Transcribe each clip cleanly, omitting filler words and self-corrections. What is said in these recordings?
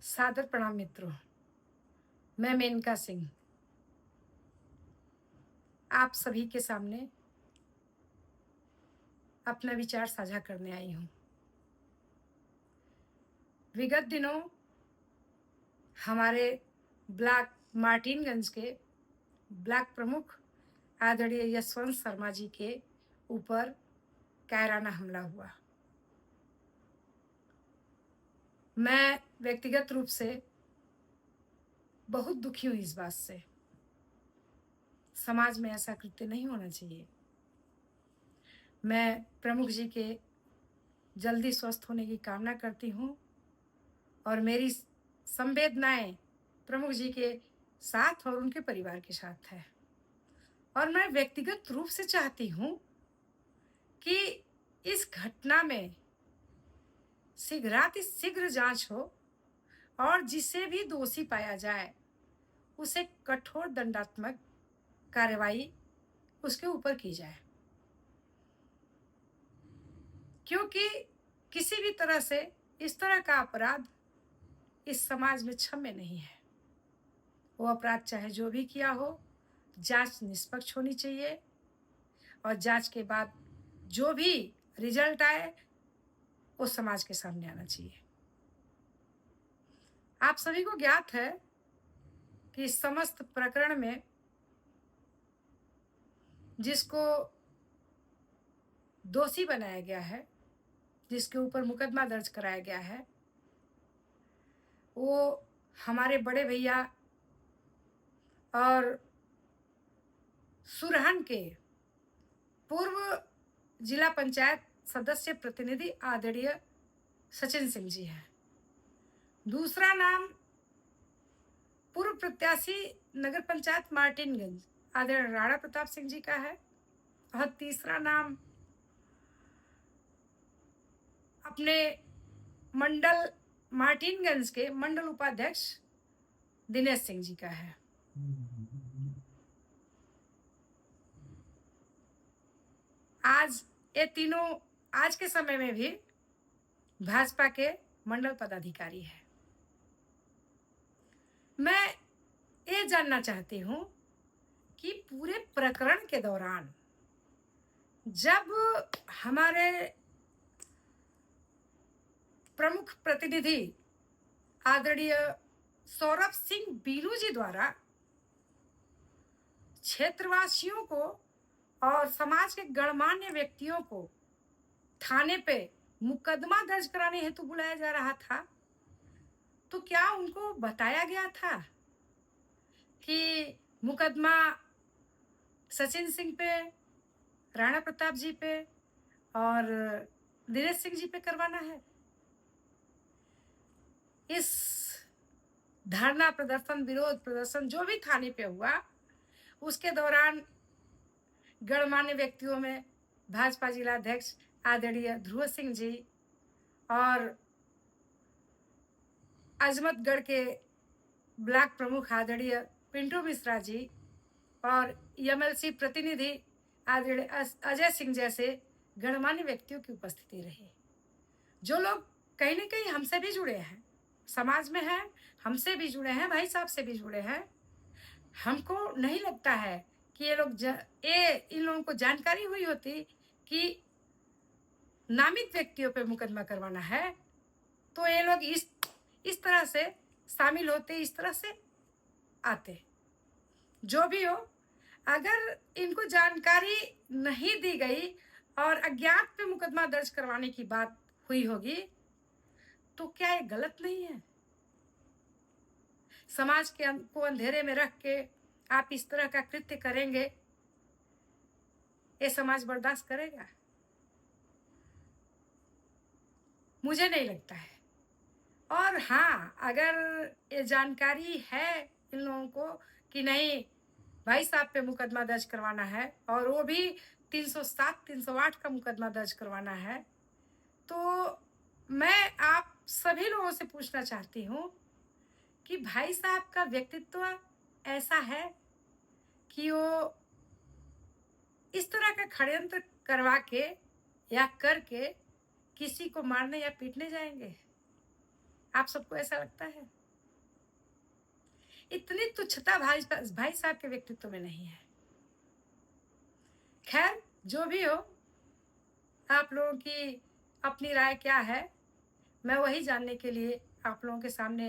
सादर प्रणाम मित्रों। मैं मेनका सिंह आप सभी के सामने अपना विचार साझा करने आई हूँ। विगत दिनों हमारे ब्लॉक मार्टिनगंज के ब्लॉक प्रमुख आदरणीय यशवंत शर्मा जी के ऊपर कायराना हमला हुआ। मैं व्यक्तिगत रूप से बहुत दुखी हूँ इस बात से। समाज में ऐसा कृत्य नहीं होना चाहिए। मैं प्रमुख जी के जल्दी स्वस्थ होने की कामना करती हूँ और मेरी संवेदनाएं प्रमुख जी के साथ और उनके परिवार के साथ है। और मैं व्यक्तिगत रूप से चाहती हूँ कि इस घटना में शीघ्र जांच हो और जिसे भी दोषी पाया जाए उसे कठोर दंडात्मक कार्रवाई उसके ऊपर की जाए, क्योंकि किसी भी तरह से इस तरह का अपराध इस समाज में क्षम्य नहीं है। वो अपराध चाहे जो भी किया हो, जांच निष्पक्ष होनी चाहिए और जांच के बाद जो भी रिजल्ट आए वो समाज के सामने आना चाहिए। आप सभी को ज्ञात है कि इस समस्त प्रकरण में जिसको दोषी बनाया गया है, जिसके ऊपर मुकदमा दर्ज कराया गया है, वो हमारे बड़े भैया और सुरहन के पूर्व जिला पंचायत सदस्य प्रतिनिधि आदरणीय सचिन सिंह जी हैं। दूसरा नाम पूर्व प्रत्याशी नगर पंचायत मार्टिनगंज आदरणीय राणा प्रताप सिंह जी का है और तीसरा नाम अपने मंडल मार्टिनगंज के मंडल उपाध्यक्ष दिनेश सिंह जी का है। आज ये तीनों आज के समय में भी भाजपा के मंडल पदाधिकारी है। मैं ये जानना चाहती हूँ कि पूरे प्रकरण के दौरान जब हमारे प्रमुख प्रतिनिधि आदरणीय सौरभ सिंह बीरू जी द्वारा क्षेत्रवासियों को और समाज के गणमान्य व्यक्तियों को थाने पे मुकदमा दर्ज कराने हेतु बुलाया जा रहा था, तो क्या उनको बताया गया था कि मुकदमा सचिन सिंह पे, राणा प्रताप जी पे और दिनेश सिंह जी पे करवाना है? इस धरना प्रदर्शन, विरोध प्रदर्शन जो भी थाने पे हुआ, उसके दौरान गणमान्य व्यक्तियों में भाजपा जिलाध्यक्ष आदरणीय ध्रुव सिंह जी और अजमतगढ़ के ब्लॉक प्रमुख आदरणीय पिंटू मिश्रा जी और एमएलसी प्रतिनिधि आदरणीय अजय सिंह जैसे गणमान्य व्यक्तियों की उपस्थिति रही, जो लोग कहीं न कहीं हमसे भी जुड़े हैं, समाज में हैं, हमसे भी जुड़े हैं, भाई साहब से भी जुड़े हैं। हमको नहीं लगता है कि इन लोगों को जानकारी हुई होती कि नामित व्यक्तियों पे मुकदमा करवाना है, तो ये लोग इस तरह से शामिल होते, इस तरह से आते। जो भी हो, अगर इनको जानकारी नहीं दी गई और अज्ञात पे मुकदमा दर्ज करवाने की बात हुई होगी, तो क्या ये गलत नहीं है? समाज को अंधेरे में रख के आप इस तरह का कृत्य करेंगे, ये समाज बर्दाश्त करेगा? मुझे नहीं लगता है। और हाँ, अगर ये जानकारी है इन लोगों को कि नहीं भाई साहब पे मुकदमा दर्ज करवाना है और वो भी 307, 308 का मुकदमा दर्ज करवाना है, तो मैं आप सभी लोगों से पूछना चाहती हूँ कि भाई साहब का व्यक्तित्व ऐसा है कि वो इस तरह का षड्यंत्र करवा के या करके किसी को मारने या पीटने जाएंगे? आप सबको ऐसा लगता है? इतनी तुच्छता भाई साहब के व्यक्तित्व में नहीं है। खैर, जो भी हो, आप लोगों की अपनी राय क्या है, मैं वही जानने के लिए आप लोगों के सामने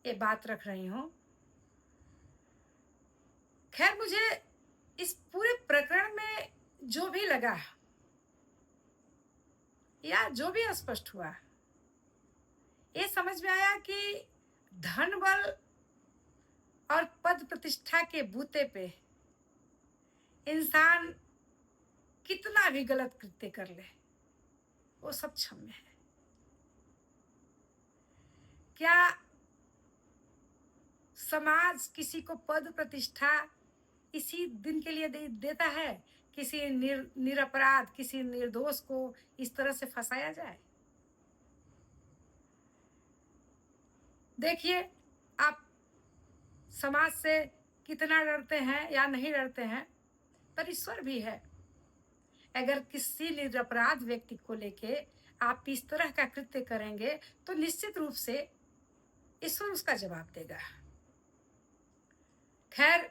ये बात रख रही हूँ। खैर, मुझे इस पूरे प्रकरण में जो भी लगा या जो भी स्पष्ट हुआ, ये समझ में आया कि धन बल और पद प्रतिष्ठा के बूते पे इंसान कितना भी गलत कृत्य कर ले, वो सब क्षम्य है। क्या समाज किसी को पद प्रतिष्ठा इसी दिन के लिए देता है? किसी निरपराध, किसी निर्दोष को इस तरह से फंसाया जाए? देखिए, आप समाज से कितना डरते हैं या नहीं डरते हैं, पर ईश्वर भी है। अगर किसी निरपराध व्यक्ति को लेके आप इस तरह का कृत्य करेंगे तो निश्चित रूप से ईश्वर उसका जवाब देगा। खैर,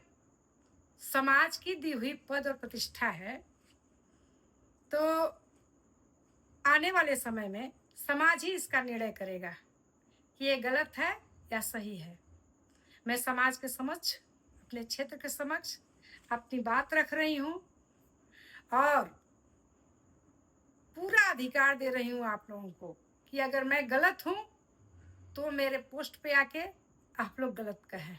समाज की दी हुई पद और प्रतिष्ठा है, तो आने वाले समय में समाज ही इसका निर्णय करेगा कि ये गलत है या सही है। मैं समाज के समक्ष, अपने क्षेत्र के समक्ष अपनी बात रख रही हूँ और पूरा अधिकार दे रही हूँ आप लोगों को कि अगर मैं गलत हूँ तो मेरे पोस्ट पे आके आप लोग गलत कहें।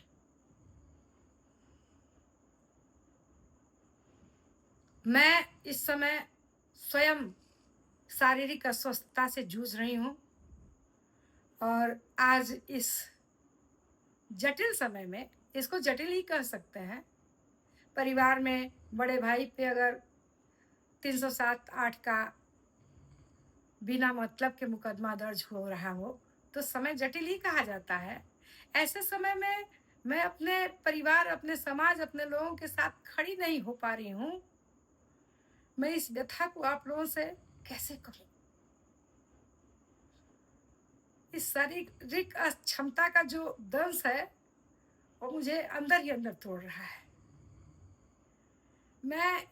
मैं इस समय स्वयं शारीरिक अस्वस्थता से जूझ रही हूँ और आज इस जटिल समय में, इसको जटिल ही कह सकते हैं, परिवार में बड़े भाई पे अगर 307(8) का बिना मतलब के मुकदमा दर्ज हो रहा हो तो समय जटिल ही कहा जाता है। ऐसे समय में मैं अपने परिवार, अपने समाज, अपने लोगों के साथ खड़ी नहीं हो पा रही हूँ। मैं इस व्यथा को आप लोगों से कैसे कहूँ? इस शारीरिक अक्षमता का जो दंश है वो मुझे अंदर ही अंदर तोड़ रहा है। मैं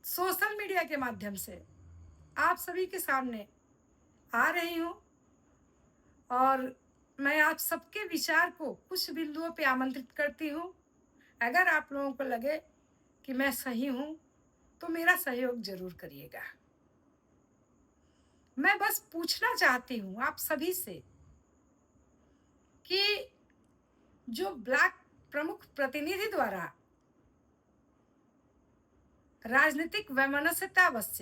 सोशल मीडिया के माध्यम से आप सभी के सामने आ रही हूँ और मैं आप सबके विचार को कुछ बिंदुओं पे आमंत्रित करती हूँ। अगर आप लोगों को लगे कि मैं सही हूँ तो मेरा सहयोग जरूर करिएगा। मैं बस पूछना चाहती हूँ आप सभी से कि जो ब्लैक प्रमुख प्रतिनिधि द्वारा राजनीतिक वैमनस्यतावश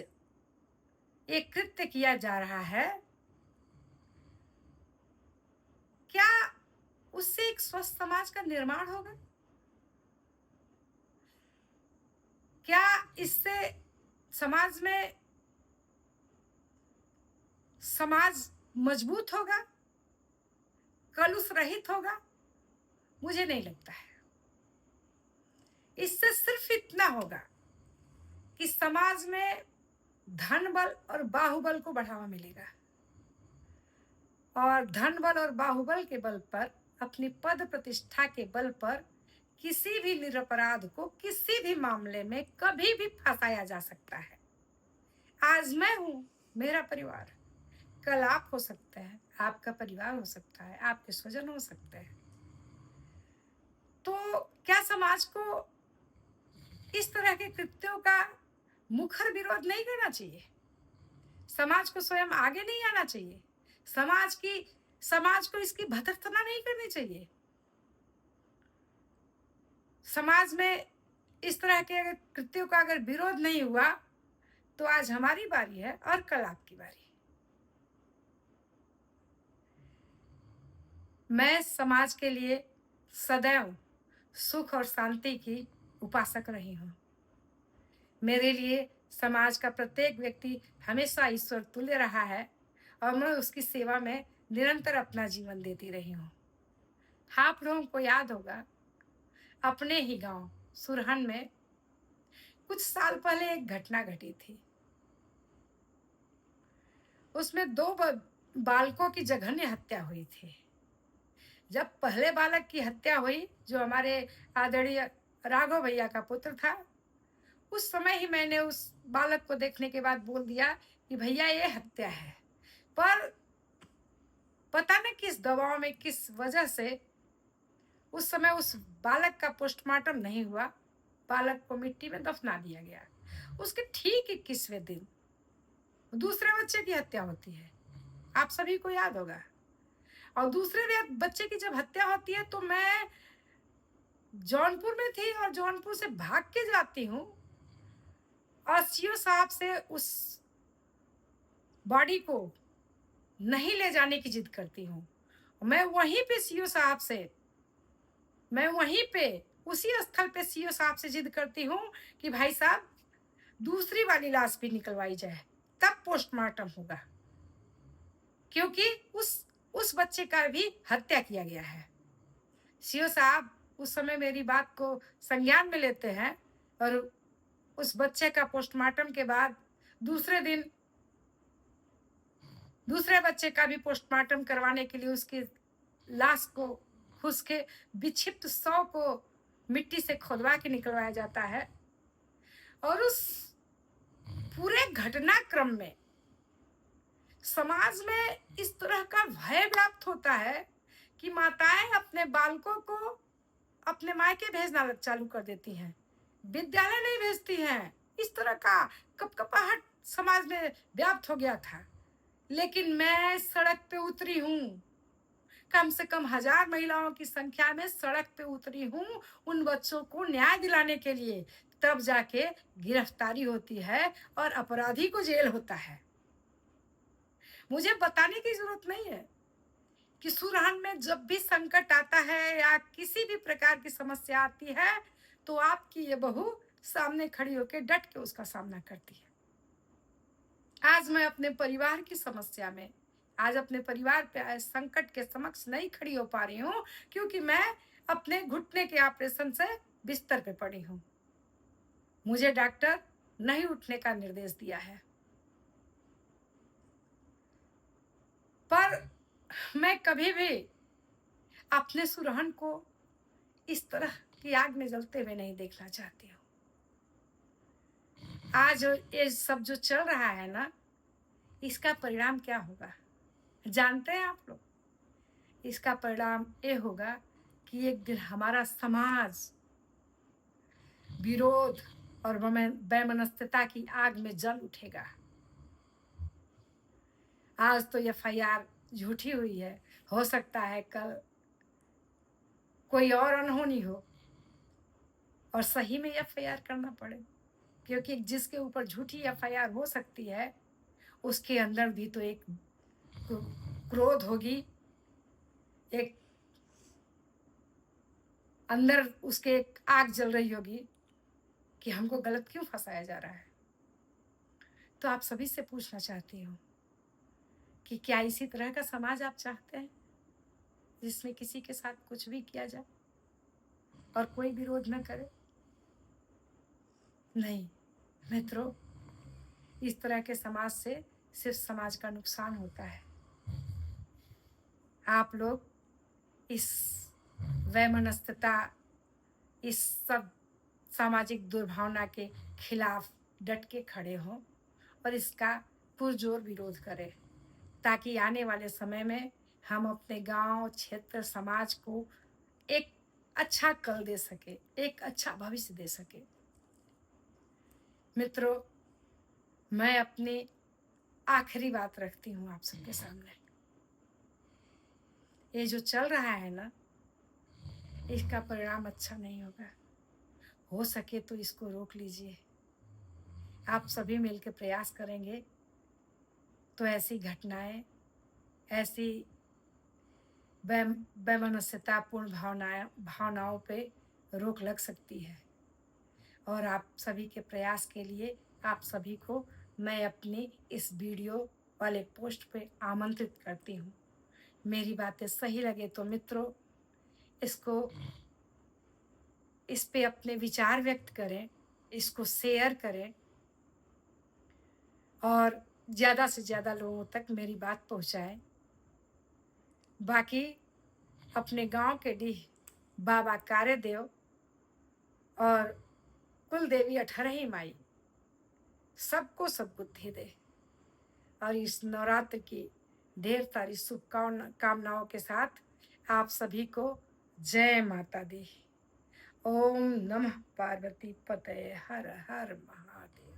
एक कृत्य किया जा रहा है, क्या उससे एक स्वस्थ समाज का निर्माण होगा? क्या इससे समाज में समाज मजबूत होगा, कलुष रहित होगा? मुझे नहीं लगता है। इससे सिर्फ इतना होगा कि समाज में धन बल और बाहुबल को बढ़ावा मिलेगा और धन बल और बाहुबल के बल पर, अपनी पद प्रतिष्ठा के बल पर किसी भी निरपराध को किसी भी मामले में कभी भी फंसाया जा सकता है। आज मैं हूं, मेरा परिवार, कल आप हो सकते हैं, आपका परिवार हो सकता है, आपके स्वजन हो सकते हैं। तो क्या समाज को इस तरह के कृत्यों का मुखर विरोध नहीं करना चाहिए? समाज को स्वयं आगे नहीं आना चाहिए? समाज को इसकी भर्त्सना नहीं करनी चाहिए? समाज में इस तरह के अगर कृत्यों का अगर विरोध नहीं हुआ तो आज हमारी बारी है और कल आपकी बारी। मैं समाज के लिए सदैव सुख और शांति की उपासक रही हूँ। मेरे लिए समाज का प्रत्येक व्यक्ति हमेशा ईश्वर तुल्य रहा है और मैं उसकी सेवा में निरंतर अपना जीवन देती रही हूँ। आप लोगों को याद होगा, अपने ही गांव सुरहन में कुछ साल पहले एक घटना घटी थी। उसमें दो बालकों की जघन्य हत्या हुई थी। जब पहले बालक की हत्या हुई, जो हमारे आदरणीय राघव भैया का पुत्र था, उस समय ही मैंने उस बालक को देखने के बाद बोल दिया कि भैया ये हत्या है। पर पता नहीं किस दबाव में, किस वजह से उस समय उस बालक का पोस्टमार्टम नहीं हुआ। बालक को मिट्टी में दफना दिया गया। उसके ठीक 21वें दिन दूसरे बच्चे की हत्या होती है, आप सभी को याद होगा। और दूसरे बच्चे की जब हत्या होती है तो मैं जौनपुर में थी और जौनपुर से भाग के जाती हूँ और सीओ साहब से उस बॉडी को नहीं ले जाने की जिद करती हूँ। मैं वहीं पे सीओ साहब से, मैं वहीं पे उसी स्थल पे सीओ साहब से जिद करती हूँ कि भाई साहब दूसरी वाली लाश भी निकलवाई जाए, तब पोस्टमार्टम होगा, क्योंकि उस बच्चे का भी हत्या किया गया है। सीओ साहब उस समय मेरी बात को संज्ञान में लेते हैं और उस बच्चे का पोस्टमार्टम के बाद दूसरे दिन दूसरे बच्चे का भी पोस्टमार्टम करवाने के लिए उसकी लाश को, उसके विक्षिप्त शव को मिट्टी से खोदवा के निकलवाया जाता है। और उस पूरे घटनाक्रम में समाज में इस तरह का भय व्याप्त होता है कि माताएं अपने बालकों को अपने मायके भेजना चालू कर देती हैं, विद्यालय नहीं भेजती हैं। इस तरह का कपकपाहट समाज में व्याप्त हो गया था। लेकिन मैं सड़क पे उतरी हूँ, कम से कम 1000 महिलाओं की संख्या में सड़क पे उतरी हूँ उन बच्चों को न्याय दिलाने के लिए। तब जाके गिरफ्तारी होती है और अपराधी को जेल होता है। मुझे बताने की जरूरत नहीं है कि सुरहन में जब भी संकट आता है या किसी भी प्रकार की समस्या आती है तो आपकी ये बहू सामने खड़ी होकर डट के उसका सामना करती है। आज मैं अपने परिवार की समस्या में, आज अपने परिवार पे आए संकट के समक्ष नहीं खड़ी हो पा रही हूँ, क्योंकि मैं अपने घुटने के ऑपरेशन से बिस्तर पे पड़ी हूँ। मुझे डॉक्टर नहीं उठने का निर्देश दिया है, पर मैं कभी भी अपने सुरहन को इस तरह की आग में जलते हुए नहीं देखना चाहती हूँ। आज ये सब जो चल रहा है ना, इसका परिणाम क्या होगा जानते हैं आप लोग? इसका परिणाम ये होगा कि एक दिन हमारा समाज विरोध और वैमनस्यता की आग में जल उठेगा। आज तो एफआईआर झूठी हुई है, हो सकता है कल कोई और अनहोनी हो और सही में एफआईआर करना पड़े, क्योंकि जिसके ऊपर झूठी एफआईआर हो सकती है उसके अंदर भी तो एक क्रोध होगी, एक अंदर उसके एक आग जल रही होगी कि हमको गलत क्यों फंसाया जा रहा है। तो आप सभी से पूछना चाहती हूँ कि क्या इसी तरह का समाज आप चाहते हैं, जिसमें किसी के साथ कुछ भी किया जाए और कोई विरोध न करे? नहीं मित्रों, इस तरह के समाज से सिर्फ समाज का नुकसान होता है। आप लोग इस वैमनस्यता, इस सब सामाजिक दुर्भावना के खिलाफ डट के खड़े हों और इसका पुरजोर विरोध करें, ताकि आने वाले समय में हम अपने गांव, क्षेत्र, समाज को एक अच्छा कल दे सके, एक अच्छा भविष्य दे सके। मित्रों, मैं अपनी आखिरी बात रखती हूँ आप सबके सामने। ये जो चल रहा है ना, इसका परिणाम अच्छा नहीं होगा। हो सके तो इसको रोक लीजिए। आप सभी मिलकर प्रयास करेंगे तो ऐसी घटनाएं, ऐसी वैमनस्यतापूर्ण भावनाओं पे रोक लग सकती है। और आप सभी के प्रयास के लिए आप सभी को मैं अपनी इस वीडियो वाले पोस्ट पे आमंत्रित करती हूँ। मेरी बातें सही लगे तो मित्रों इस पे अपने विचार व्यक्त करें, इसको शेयर करें और ज़्यादा से ज़्यादा लोगों तक मेरी बात पहुँचाएं। बाकी अपने गांव के डीह बाबा कार्यदेव और कुल देवी 18 ही माई सबको सब बुद्धि दे। और इस नवरात्र की ढेर सारी शुभकामनाओं के साथ आप सभी को जय माता दी। ओम नमः पार्वती पतये हर हर महादेव।